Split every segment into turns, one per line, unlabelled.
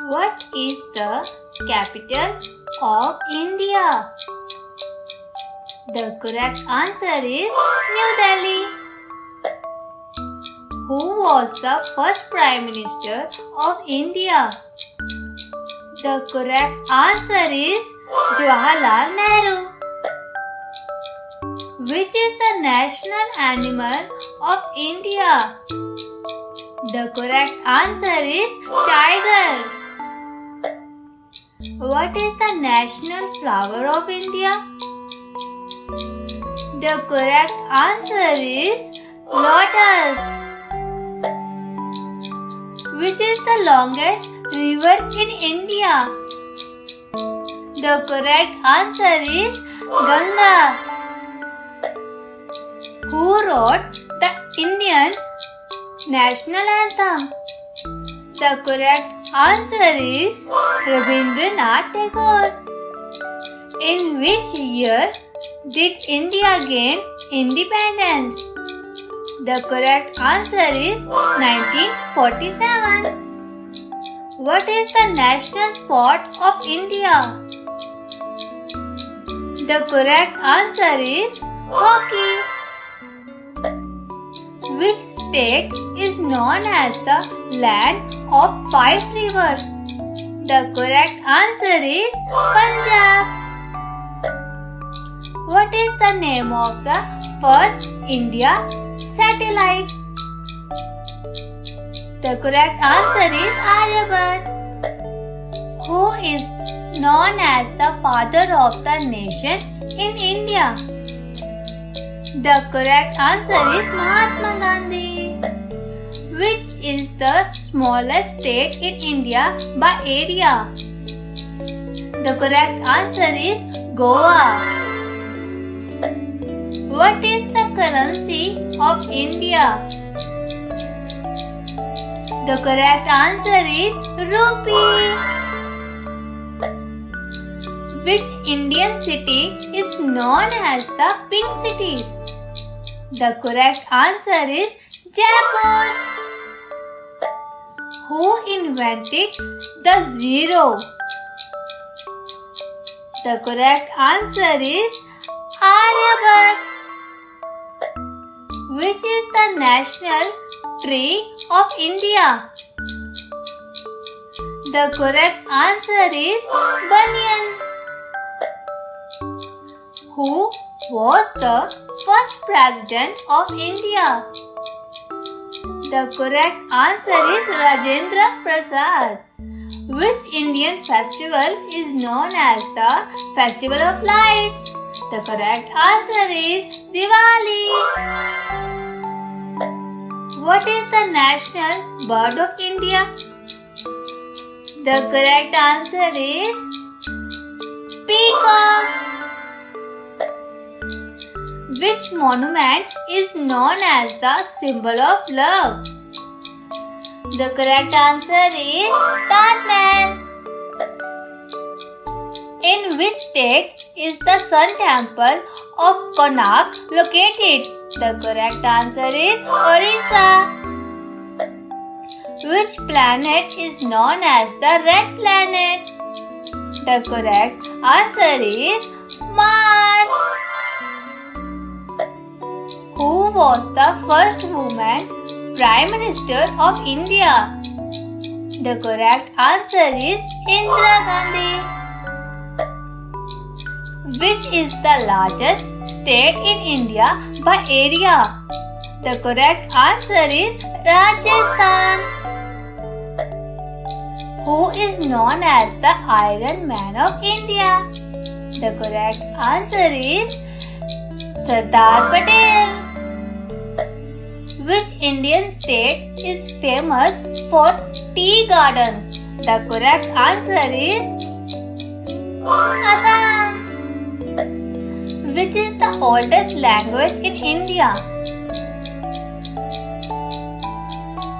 What is the capital of India? The correct answer is New Delhi. Who was the first Prime Minister of India? The correct answer is Jawaharlal Nehru. Which is the national animal of India? The correct answer is tiger. What is the national flower of India? The correct answer is lotus. Which is the longest river in India? The correct answer is Ganga. Who wrote the Indian national anthem? The correct answer is Rabindranath Tagore. In which year did India gain independence? The correct answer is 1947. What is the national sport of India? The correct answer is hockey. Which state is known as the land of five rivers? The correct answer is Punjab. What is the name of the first India satellite? The correct answer is Aryabhat. Who is known as the father of the nation in India? The correct answer is Mahatma Gandhi. Which is the smallest state in India by area? The correct answer is Goa. What is the currency of India? The correct answer is rupee. Which Indian city is known as the Pink City? The correct answer is Jaipur. Who invented the zero? The correct answer is Aryabhat. Which is the national tree of India? The correct answer is banyan. Who was the first president of India? The correct answer is Rajendra Prasad. Which Indian festival is known as the Festival of Lights? The correct answer is Diwali. What is the national bird of India? The correct answer is peacock. Which monument is known as the symbol of love? The correct answer is Taj Mahal. In which state is the Sun Temple of Konark located? The correct answer is Orissa. Which planet is known as the red planet? The correct answer is Mars. Who was the first woman Prime Minister of India? The correct answer is Indira Gandhi. Which is the largest state in India by area? The correct answer is Rajasthan. Who is known as the Iron Man of India? The correct answer is Sardar Patel. Which Indian state is famous for tea gardens? The correct answer is Assam. Which is the oldest language in India?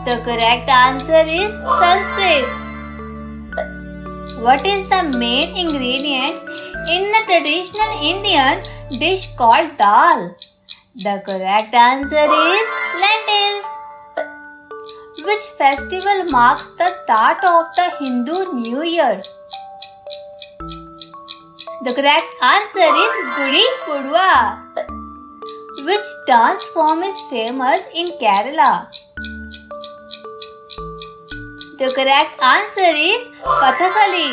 The correct answer is Sanskrit. What is the main ingredient in a traditional Indian dish called dal? The correct answer is lentils. Which festival marks the start of the Hindu New Year? The correct answer is Gudi Padwa. Which dance form is famous in Kerala? The correct answer is Kathakali.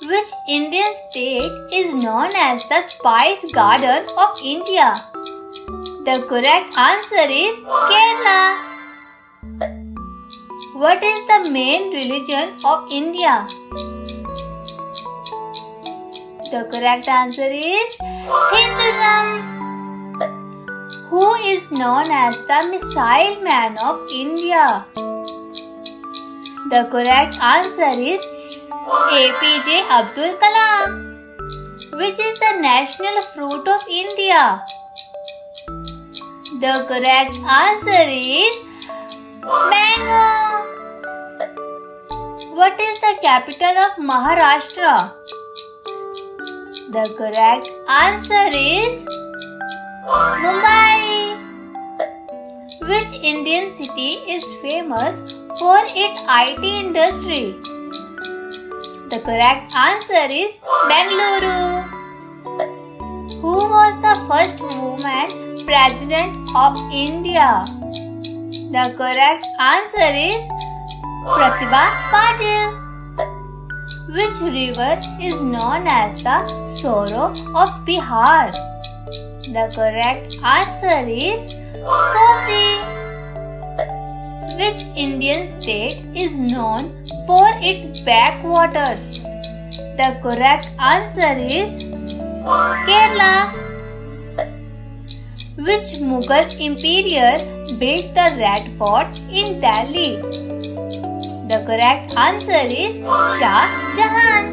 Which Indian state is known as the Spice Garden of India? The correct answer is Kerala. What is the main religion of India? The correct answer is Hinduism. Who is known as the Missile Man of India? The correct answer is APJ Abdul Kalam. Which is the national fruit of India? The correct answer is mango. What is the capital of Maharashtra? The correct answer is Mumbai. Which Indian city is famous for its IT industry? The correct answer is Bengaluru. Who was the first woman president of India? The correct answer is Pratibha Patil. Which river is known as the Sorrow of Bihar? The correct answer is Kosi. Which Indian state is known for its backwaters? The correct answer is Kerala. Which Mughal emperor built the Red Fort in Delhi? The correct answer is Shah Jahan.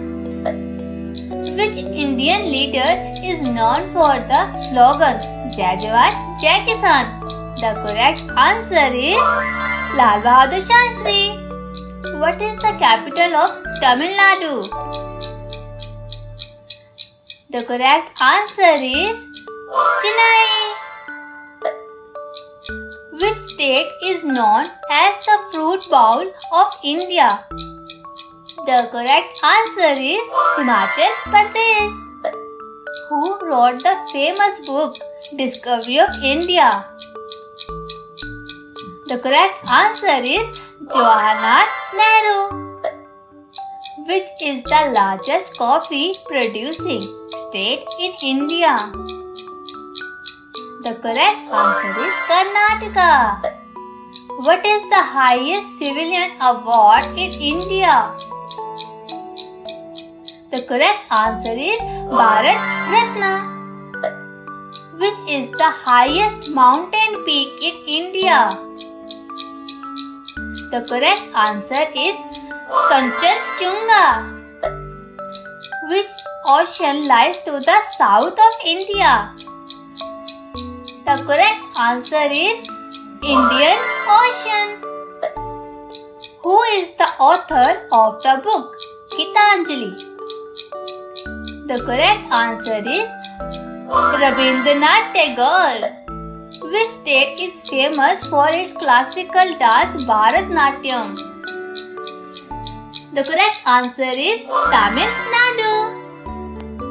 Which Indian leader is known for the slogan Jai Jawan, Jai Kisan? The correct answer is Lal Bahadur Shastri. What is the capital of Tamil Nadu? The correct answer is Chennai. Which state is known as the fruit bowl of India? The correct answer is Himachal Pradesh. Who wrote the famous book Discovery of India? The correct answer is Jawaharlal Nehru. Which is the largest coffee producing state in India? The correct answer is Karnataka. What is the highest civilian award in India? The correct answer is Bharat Ratna. Which is the highest mountain peak in India? The correct answer is Kanchenjunga. Which ocean lies to the south of India? The correct answer is Indian Ocean. Who is the author of the book Gitanjali? The correct answer is Rabindranath Tagore. Which state is famous for its classical dance Bharatnatyam? The correct answer is Tamil